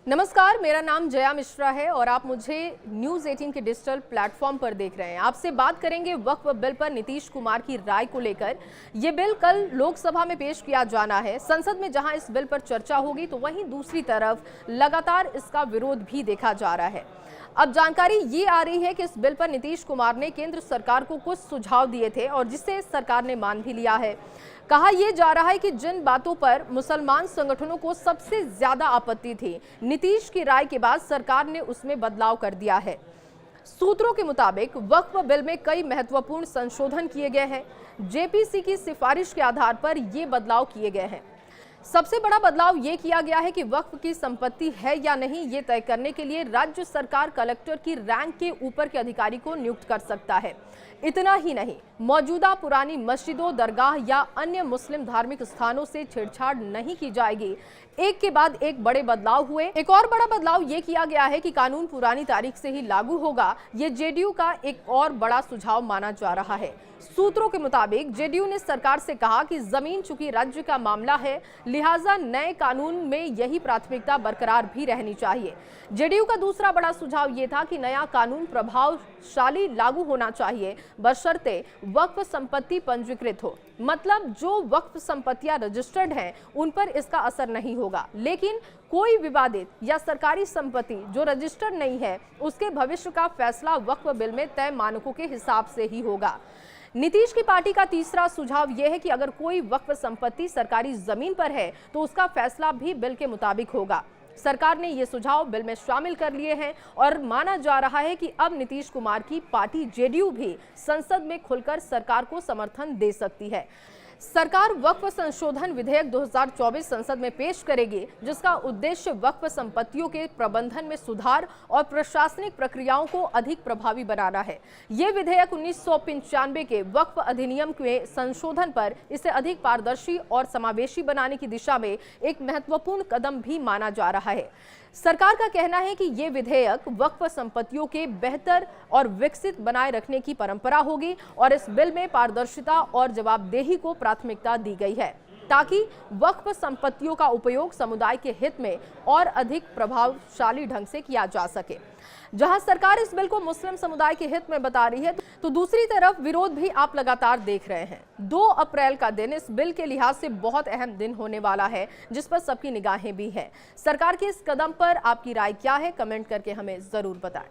नमस्कार, मेरा नाम जया मिश्रा है और आप मुझे न्यूज़ 18 के डिजिटल प्लेटफॉर्म पर देख रहे हैं। आपसे बात करेंगे वक्फ बिल पर नीतीश कुमार की राय को लेकर। ये बिल कल लोकसभा में पेश किया जाना है। संसद में जहां इस बिल पर चर्चा होगी तो वहीं दूसरी तरफ लगातार इसका विरोध भी देखा जा रहा है। अब जानकारी ये आ रही है कि इस बिल पर नीतीश कुमार ने केंद्र सरकार को कुछ सुझाव दिए थे और जिसे सरकार ने मान भी लिया है। कहा यह जा रहा है कि जिन बातों पर मुसलमान संगठनों को सबसे ज्यादा आपत्ति थी, नीतीश की राय के बाद सरकार ने उसमें बदलाव कर दिया है। सूत्रों के मुताबिक वक्फ बिल में कई महत्वपूर्ण संशोधन किए गए हैं। जेपीसी की सिफारिश के आधार पर ये बदलाव किए गए हैं। सबसे बड़ा बदलाव ये किया गया है कि वक्फ की संपत्ति है या नहीं ये तय करने के लिए राज्य सरकार कलेक्टर की रैंक के ऊपर के अधिकारी को नियुक्त कर सकता है। इतना ही नहीं, मौजूदा पुरानी मस्जिदों, दरगाह या अन्य मुस्लिम धार्मिक स्थानों से छेड़छाड़ नहीं की जाएगी। एक के बाद एक बड़े बदलाव हुए। एक और बड़ा बदलाव ये किया गया है कि कानून पुरानी तारीख से ही लागू होगा। ये जेडीयू का एक और बड़ा सुझाव माना जा रहा है। सूत्रों के मुताबिक जेडीयू ने सरकार से कहा कि जमीन चूंकि राज्य का मामला है, लिहाजा नए कानून में यही प्राथमिकता बरकरार भी रहनी चाहिए। जेडीयू का दूसरा बड़ा सुझाव ये था कि नया कानून प्रभावशाली लागू होना चाहिए, बशर्ते वक्फ संपत्ति पंजीकृत हो। मतलब जो वक्फ संपत्तियां रजिस्टर्ड हैं उन पर इसका असर नहीं होगा, लेकिन कोई विवादित या सरकारी संपत्ति जो रजिस्टर्ड नहीं है उसके भविष्य का फैसला वक्फ बिल में तय मानकों के हिसाब से ही होगा। नीतीश की पार्टी का तीसरा सुझाव यह है कि अगर कोई वक्फ संपत्ति सरकारी जमीन पर है तो उसका फैसला भी बिल के मुताबिक होगा। सरकार ने ये सुझाव बिल में शामिल कर लिए हैं और माना जा रहा है कि अब नीतीश कुमार की पार्टी जेडीयू भी संसद में खुलकर सरकार को समर्थन दे सकती है। सरकार वक्फ संशोधन विधेयक 2024 संसद में पेश करेगी, जिसका उद्देश्य वक्फ संपत्तियों के प्रबंधन में सुधार और प्रशासनिक प्रक्रियाओं को अधिक प्रभावी बनाना है। ये विधेयक 1995 के वक्फ अधिनियम के संशोधन पर इसे अधिक पारदर्शी और समावेशी बनाने की दिशा में एक महत्वपूर्ण कदम भी माना जा रहा है। सरकार का कहना है कि ये विधेयक वक्फ संपत्तियों के बेहतर और विकसित बनाए रखने की परंपरा होगी और इस बिल में पारदर्शिता और जवाबदेही को प्राथमिकता दी गई है ताकि वक्फ संपत्तियों का उपयोग समुदाय के हित में और अधिक प्रभावशाली ढंग से किया जा सके। जहां सरकार इस बिल को मुस्लिम समुदाय के हित में बता रही है तो दूसरी तरफ विरोध भी आप लगातार देख रहे हैं। 2 अप्रैल का दिन इस बिल के लिहाज से बहुत अहम दिन होने वाला है, जिस पर सबकी निगाहें भी हैं। सरकार के इस कदम पर आपकी राय क्या है, कमेंट करके हमें जरूर बताएं।